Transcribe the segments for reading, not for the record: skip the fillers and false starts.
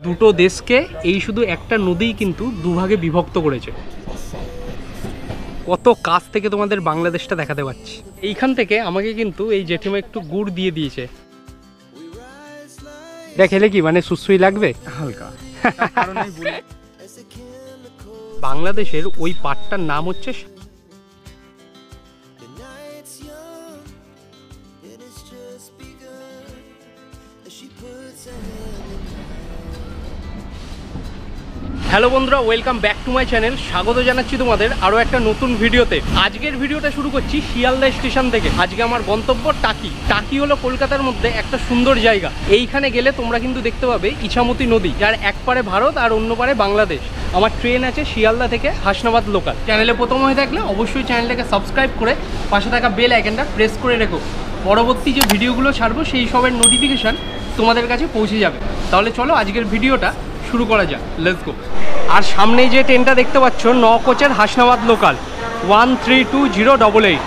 দুটো দেশকে এই শুধু একটা নদীই কিন্তু দুভাগে বিভক্ত করেছে। কত কাছ থেকে তোমাদের বাংলাদেশটা দেখাতে পাচ্ছি। এইখান থেকে আমাকে কিন্তু এই জেঠিমা একটু গুড় দিয়ে দিয়েছে। এটা খেলে কি মানে সুসুই লাগবে হালকা। বাংলাদেশের ওই পাটটার নাম হচ্ছে হ্যালো বন্ধুরা, welcome back to my channel. স্বাগত জানাচ্ছি তোমাদের আরও একটা নতুন ভিডিওতে। আজকের ভিডিওটা শুরু করছি শিয়ালদা স্টেশন থেকে। আজকে আমার গন্তব্য টাকি। টাকি হলো কলকাতার মধ্যে একটা সুন্দর জায়গা। এইখানে গেলে তোমরা কিন্তু দেখতে পাবে ইছামতি নদী, যার এক পারে ভারত আর অন্য পারে বাংলাদেশ। আমার ট্রেন আছে শিয়ালদা থেকে হাসনাবাদ লোকাল। চ্যানেলে প্রথম হয়ে থাকলে অবশ্যই চ্যানেলটাকে সাবস্ক্রাইব করে পাশে থাকা বেল আইকনটা প্রেস করে রেখো। পরবর্তী যে ভিডিওগুলো ছাড়বো সেই সবের নোটিফিকেশান তোমাদের কাছে পৌঁছে যাবে। তাহলে চলো আজকের ভিডিওটা শুরু করা যাক, লেটস গো। আর সামনে যে ট্রেনটা দেখতে পাচ্ছ 9 কোচের হাসনাবাদ লোকাল 132088।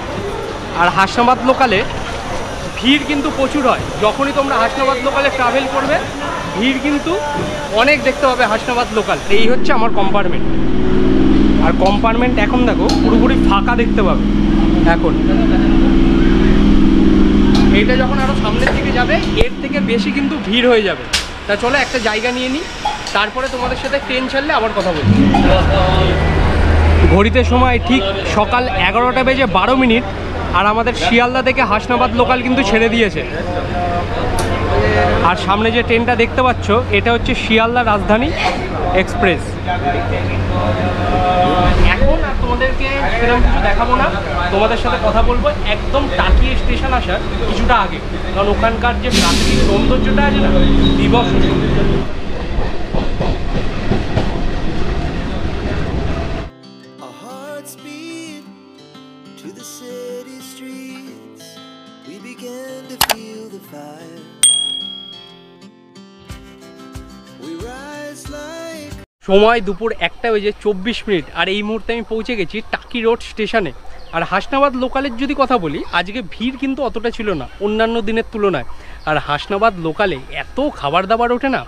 আর হাসনাবাদ লোকালে ভিড় কিন্তু প্রচুর হয়। যখনই তোমরা হাসনাবাদ লোকালে ট্রাভেল করবে ভিড় কিন্তু অনেক দেখতে পাবে হাসনাবাদ লোকাল। এই হচ্ছে আমার কম্পার্টমেন্ট। আর কম্পার্টমেন্ট এখন দেখো পুরোপুরি ফাঁকা দেখতে পাবে। এখন এইটা যখন আরও সামনের দিকে যাবে এর থেকে বেশি কিন্তু ভিড় হয়ে যাবে। তা চলো একটা জায়গা নিয়ে নিই, তারপরে তোমাদের সাথে ট্রেন ছাড়লে আবার কথা বলছি। ঘড়িতে সময় ঠিক সকাল 11টা বেজে 12 মিনিট। আর আমাদের শিয়ালদা থেকে হাসনাবাদ লোকাল কিন্তু ছেড়ে দিয়েছে। আর সামনে যে ট্রেনটা দেখতে পাচ্ছ এটা হচ্ছে শিয়ালদা রাজধানী এক্সপ্রেস। এখন আর তোমাদেরকে সেরকম কিছু দেখাবো না, তোমাদের সাথে কথা বলবো একদম টাকি স্টেশন আসার কিছুটা আগে। কারণ ওখানকার যে প্রাকৃতিক সৌন্দর্যটা আছে না, বিভৎস সৌন্দর্য। সময় দুপুর 1টা বেজে 24 মিনিট। আর এই মুহূর্তে আমি পৌঁছে গেছি টাকি রোড স্টেশনে। আর হাসনাবাদ লোকালের যদি কথা বলি, আজকে ভিড় কিন্তু অতটা ছিল না অন্যান্য দিনের তুলনায়। আর হাসনাবাদ লোকালে এত খাবার দাবার ওঠে না,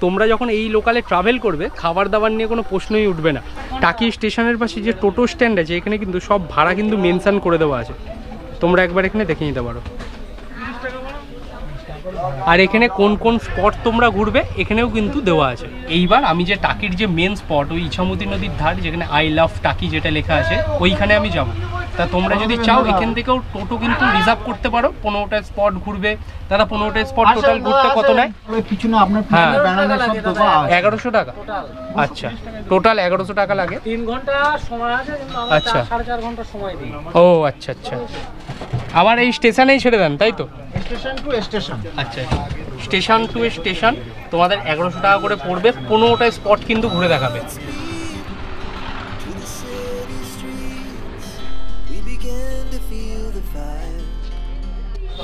তোমরা যখন এই লোকালে ট্রাভেল করবে খাবার দাবার নিয়ে কোনো প্রশ্নই উঠবে না। টাকি স্টেশনের পাশে যে টোটো স্ট্যান্ড আছে এখানে কিন্তু সব ভাড়া কিন্তু মেনশন করে দেওয়া আছে, তোমরা একবার এখানে দেখে নিতে পারো। আর এখানে কোন কোন স্পট তোমরা ঘুরবে এখানেও কিন্তু দেওয়া আছে। এইবার আমি যে টাকির যে মেন স্পট ওই ইছামতি নদীর ধার যেখানে আই লাভ টাকি যেটা লেখা আছে ওইখানে আমি যাব। তা তোমরা যদি চাও এখান থেকেও টোটো কিন্তু রিজার্ভ করতে পারো। 15টা স্পট ঘুরবে। দাদা 15টা স্পট টোটাল ঘুরতে কত নেয়? কিছু না, আপনার 1100 টাকা। আচ্ছা, টোটাল 1100 টাকা লাগে। 3 ঘন্টা সময় আছে, আচ্ছা 4.5 ঘন্টা সময় দিই। ও আচ্ছা আচ্ছা, আবার এই স্টেশনেই ছেড়ে দেন তাই তো? Station two station. আচ্ছা, স্টেশন টু স্টেশন তোমাদের 1100 টাকা করে পড়বে। 15টা স্পট কিন্তু ঘুরে দেখাবে।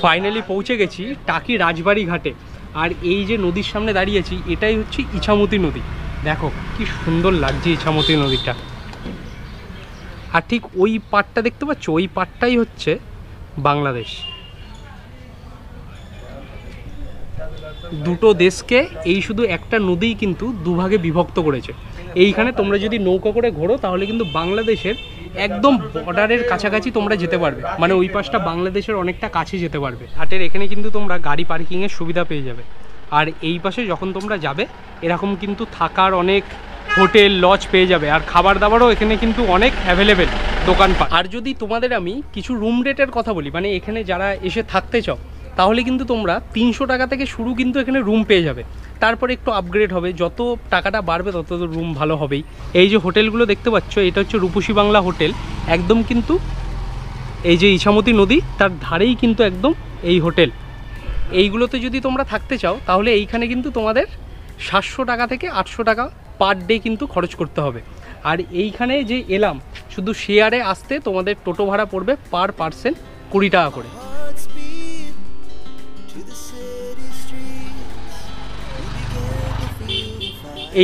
ফাইনালি পৌঁছে গেছি টাকি রাজবাড়ি ঘাটে। আর এই যে নদীর সামনে দাঁড়িয়েছি এটাই হচ্ছে ইছামতি নদী। দেখো কি সুন্দর লাগছে ইছামতি নদীটা। আর ঠিক ওই পাড়টা দেখতে পাচ্ছ, ওই পাড়টাই হচ্ছে বাংলাদেশ। দুটো দেশকে এই শুধু একটা নদীই কিন্তু দুভাগে বিভক্ত করেছে। এইখানে তোমরা যদি নৌকা করে ঘোরো তাহলে কিন্তু বাংলাদেশের একদম বর্ডারের কাছাকাছি তোমরা যেতে পারবে, মানে ওই পাশটা বাংলাদেশের অনেকটা কাছে যেতে পারবে। ঘাটের এখানে কিন্তু তোমরা গাড়ি পার্কিংয়ের সুবিধা পেয়ে যাবে। আর এই পাশে যখন তোমরা যাবে এরকম কিন্তু থাকার অনেক হোটেল লজ পেয়ে যাবে। আর খাবার দাবারও এখানে কিন্তু অনেক অ্যাভেলেবেল দোকানপাট। আর যদি তোমাদের আমি কিছু রুম রেটের কথা বলি, মানে এখানে যারা এসে থাকতে চাও তাহলে কিন্তু তোমরা 300 টাকা থেকে শুরু কিন্তু এখানে রুম পেয়ে যাবে। তারপরে একটু আপগ্রেড হবে, যত টাকাটা বাড়বে তত তো রুম ভালো হবেই। এই যে হোটেলগুলো দেখতে পাচ্ছ এটা হচ্ছে রূপসী বাংলা হোটেল। একদম কিন্তু এই যে ইছামতি নদী তার ধারেই কিন্তু একদম এই হোটেল। এইগুলোতে যদি তোমরা থাকতে চাও তাহলে এইখানে কিন্তু তোমাদের 700 টাকা থেকে 800 টাকা পার ডে কিন্তু খরচ করতে হবে। আর এইখানে যে এলাম শুধু শেয়ারে আসতে তোমাদের টোটো ভাড়া পড়বে পার পার্সন 20 টাকা করে।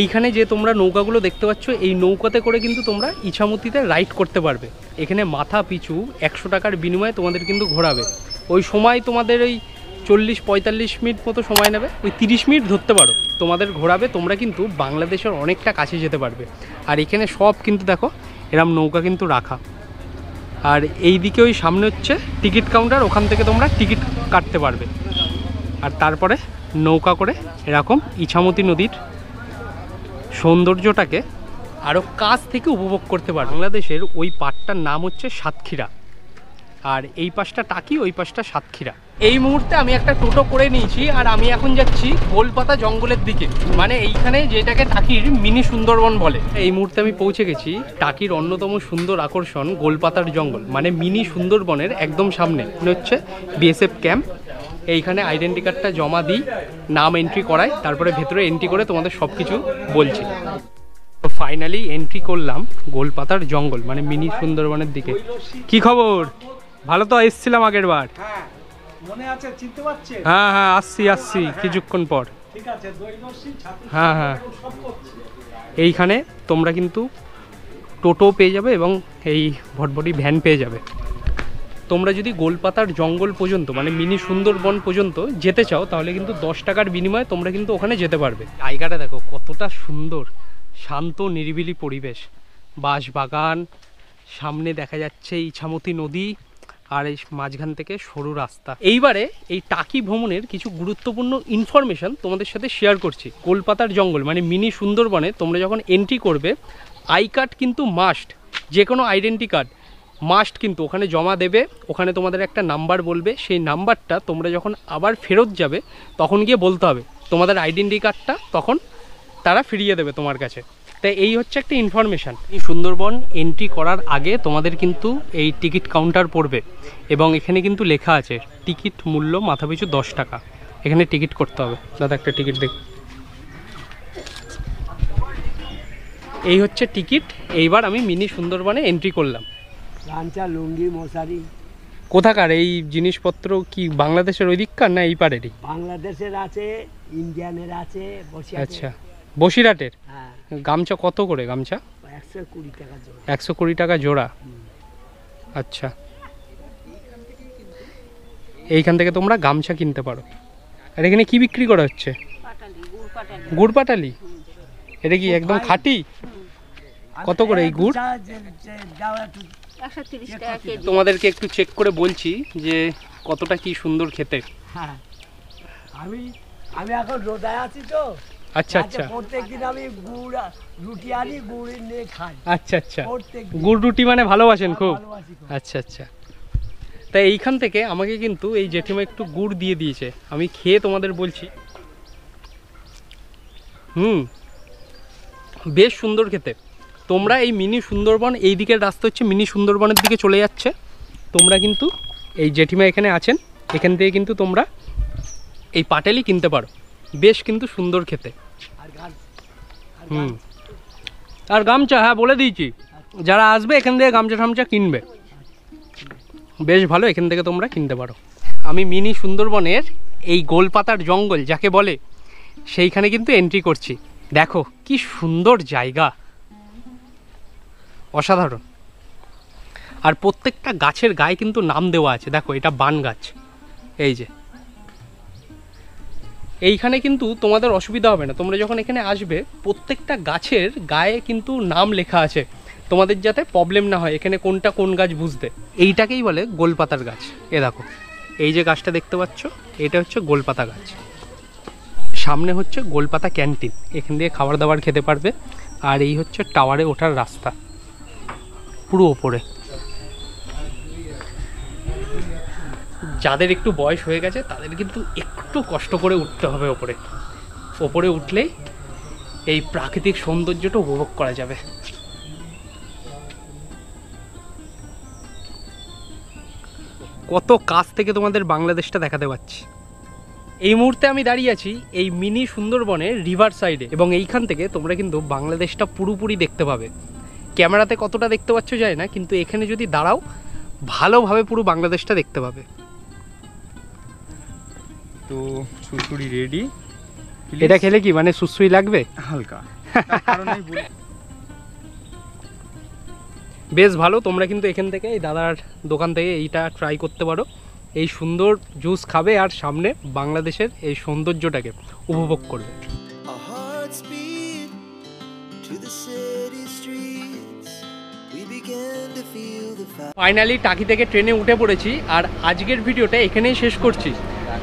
এইখানে যে তোমরা নৌকাগুলো দেখতে পাচ্ছ এই নৌকাতে করে কিন্তু তোমরা ইছামতিতে রাইড করতে পারবে। এখানে মাথা পিছু 100 টাকার বিনিময়ে তোমাদের কিন্তু ঘোরাবে। ওই সময় তোমাদের ওই 40-45 মিনিট মতো সময় নেবে, ওই 30 মিনিট ধরতে পারো, তোমাদের ঘোরাবে। তোমরা কিন্তু বাংলাদেশের অনেকটা কাছে যেতে পারবে। আর এখানে সব কিন্তু দেখো এরম নৌকা কিন্তু রাখা। আর এই দিকে ওই সামনে হচ্ছে টিকিট কাউন্টার, ওখান থেকে তোমরা টিকিট কাটতে পারবে। আর তারপরে নৌকা করে এরকম ইছামতি নদীর সৌন্দর্যটাকে আরও কাছ থেকে উপভোগ করতে পারবে। বাংলাদেশের ওই পাড়টার নাম হচ্ছে সাতক্ষীরা, আর এই পাশটা টাকি, ওই পাশটা সাতক্ষীরা। এই মুহূর্তে আমি একটা টোটো করে নিয়েছি, আর আমি এখন যাচ্ছি গোলপাতা জঙ্গলের দিকে, মানে এইখানে যেটাকে টাকির মিনি সুন্দরবন বলে। এই মুহূর্তে আমি পৌঁছে গেছি টাকির অন্যতম সুন্দর আকর্ষণ গোলপাতার জঙ্গল, মানে মিনি সুন্দরবনের একদম সামনে হচ্ছে বিএসএফ ক্যাম্প। এইখানে আইডেন্টি কার্ডটা জমা দিই, নাম এন্ট্রি করাই, তারপরে ভেতরে এন্ট্রি করে তোমাদের সব কিছু বলছি। তো ফাইনালি এন্ট্রি করলাম গোলপাতার জঙ্গল, মানে মিনি সুন্দরবনের দিকে। কি খবর? ভালো তো, এসছিলাম আগের বার। মনে আছে, চিনতে পারছেন? হ্যাঁ হ্যাঁ, আসছি কিছুক্ষণ পর। ঠিক আছে, দৈনন্দিন ছাত্র হ্যাঁ, এইখানে তোমরা কিন্তু টোটো পেয়ে যাবে এবং এই ভটভটি ভ্যান পেয়ে যাবে। তোমরা যদি গোলপাতার জঙ্গল পর্যন্ত, মানে মিনি সুন্দরবন পর্যন্ত যেতে চাও, তাহলে কিন্তু 10 টাকার বিনিময়ে তোমরা কিন্তু ওখানে যেতে পারবে। জায়গাটা দেখো কতটা সুন্দর, শান্ত নিরিবিলি পরিবেশ, বাঁশ বাগান, সামনে দেখা যাচ্ছে ইছামতি নদী, আর এই মাঝখান থেকে সরু রাস্তা। এইবারে এই টাকি ভ্রমণের কিছু গুরুত্বপূর্ণ ইনফরমেশন তোমাদের সাথে শেয়ার করছি। গোলপাতার জঙ্গল মানে মিনি সুন্দরবনে তোমরা যখন এন্ট্রি করবে, আই কার্ড কিন্তু মাস্ট, যে কোনো আইডেন্টি কার্ড মাস্ট কিন্তু ওখানে জমা দেবে। ওখানে তোমাদের একটা নাম্বার বলবে, সেই নাম্বারটা তোমরা যখন আবার ফেরত যাবে তখন গিয়ে বলতে হবে তোমাদের আইডেন্টি কার্ডটা, তখন তারা ফিরিয়ে দেবে তোমার কাছে। তাই এই হচ্ছে একটা ইনফরমেশান। এই সুন্দরবন এন্ট্রি করার আগে তোমাদের কিন্তু এই টিকিট কাউন্টার পড়বে, এবং এখানে কিন্তু লেখা আছে টিকিট মূল্য মাথাপিছু 10 টাকা। এখানে টিকিট করতে হবে। দাদা একটা টিকিট দেখ। এই হচ্ছে টিকিট। এইবার আমি মিনি সুন্দরবনে এন্ট্রি করলাম। গামছা, লুঙ্গি, মশারি। কোথাকার এই জিনিসপত্র? কি বাংলাদেশের ওই দিককার না এই পাড়েরই? বাংলাদেশের আছে, ইন্ডিয়ানের আছে, আচ্ছা, বসিরহাটের। হ্যাঁ, গামছা কত করে? গামছা 120 টাকা জোড়া। 120 টাকা জোড়া। আচ্ছা, এইখান থেকে তোমরা গামছা কিনতে পারো। আর এখানে কি বিক্রি করা হচ্ছে? গুড় পাটালি। এটা কি একদম খাঁটি? কত করে এই গুড়? 130 টাকা কেজি। তোমাদেরকে একটু চেক করে বলছি যে কতটা কি সুন্দর খেতে। হ্যাঁ, আমি এখন রোদায় আছি তো। আচ্ছা আচ্ছা, প্রত্যেকদিন আমি গুড় রুটি আনি, গুড় নিয়ে খাই। আচ্ছা আচ্ছা, গুড় রুটি মানে ভালোবাসেন খুব? আচ্ছা আচ্ছা। তাই এইখান থেকে আমাকে কিন্তু এই জেঠিমা একটু গুড় দিয়ে দিয়েছে, আমি খেয়ে তোমাদের বলছি। বেশ সুন্দর খেতে। তোমরা এই মিনি সুন্দরবন, এই দিকের রাস্তা হচ্ছে মিনি সুন্দরবনের দিকে চলে যাচ্ছে। তোমরা কিন্তু এই জেঠিমা এখানে আছেন, এখান থেকে কিন্তু তোমরা এই পাটালি কিনতে পারো। বেশ কিন্তু সুন্দর খেতে। আর গামছা, হ্যাঁ বলে দিয়েছি, যারা আসবে এখান থেকে গামছা টামছা কিনবে, বেশ ভালো, এখান থেকে তোমরা কিনতে পারো। আমি মিনি সুন্দরবনের এই গোলপাতার জঙ্গল যাকে বলে, সেইখানে কিন্তু এন্ট্রি করছি। দেখো কি সুন্দর জায়গা, অসাধারণ। আর প্রত্যেকটা গাছের গায়ে কিন্তু নাম দেওয়া আছে। দেখো এটা বান গাছ, এই যে। এইখানে কিন্তু তোমাদের অসুবিধা হবে না, তোমরা যখন এখানে আসবে প্রত্যেকটা গাছের গায়ে কিন্তু নাম লেখা আছে, তোমাদের যাতে প্রবলেম না হয় এখানে কোনটা কোন গাছ বুঝতে। এইটাকেই বলে গোলপাতার গাছ। এ দেখো এই যে গাছটা দেখতে পাচ্ছ, এটা হচ্ছে গোলপাতা গাছ। সামনে হচ্ছে গোলপাতা ক্যান্টিন, এখান দিয়ে খাবার দাবার খেতে পারবে। আর এই হচ্ছে টাওয়ারে ওঠার রাস্তা, পুরো ওপরে। যাদের একটু বয়স হয়ে গেছে তাদের কিন্তু একটু কষ্ট করে উঠতে হবে ওপরে। ওপরে উঠলেই এই প্রাকৃতিক সৌন্দর্যটা উপভোগ করা যাবে। কত কাছ থেকে তোমাদের বাংলাদেশটা দেখাতে পাচ্ছি। এই মুহূর্তে আমি দাঁড়িয়ে আছি এই মিনি সুন্দরবনের রিভার সাইডে, এবং এইখান থেকে তোমরা কিন্তু বাংলাদেশটা পুরোপুরি দেখতে পাবে। ক্যামেরাতে কতটা দেখতে পাচ্ছ যায় না, কিন্তু এখানে যদি দাঁড়াও ভালোভাবে পুরো বাংলাদেশটা দেখতে পাবে। তো সুড়সুড়ি রেডি। এটা খেলে কি মানে সুসুই লাগবে? হালকা। বেশ ভালো। তোমরা কিন্তু এখান থেকে এই দাদার দোকান থেকে এইটা ট্রাই করতে পারো, এই সুন্দর জুস খাবে আর সামনে বাংলাদেশের এই সৌন্দর্যটাকে উপভোগ করবে। Our hearts beat to the city streets. We began to feel the fire. Finally টাকি থেকে ট্রেনে উঠে পড়েছি আর আজকের ভিডিওটা এখানেই শেষ করছি।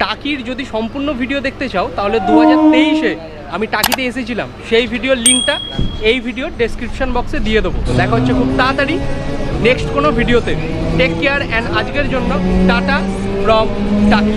টাকির যদি সম্পূর্ণ ভিডিও দেখতে চাও তাহলে 2023-এ আমি টাকিতে এসেছিলাম, সেই ভিডিওর লিঙ্কটা এই ভিডিওর ডেসক্রিপশন বক্সে দিয়ে দেবো। দেখা হচ্ছে খুব তাড়াতাড়ি নেক্সট কোনো ভিডিওতে। টেক কেয়ার অ্যান্ড আজকের জন্য টাটা ফ্রম টাকি।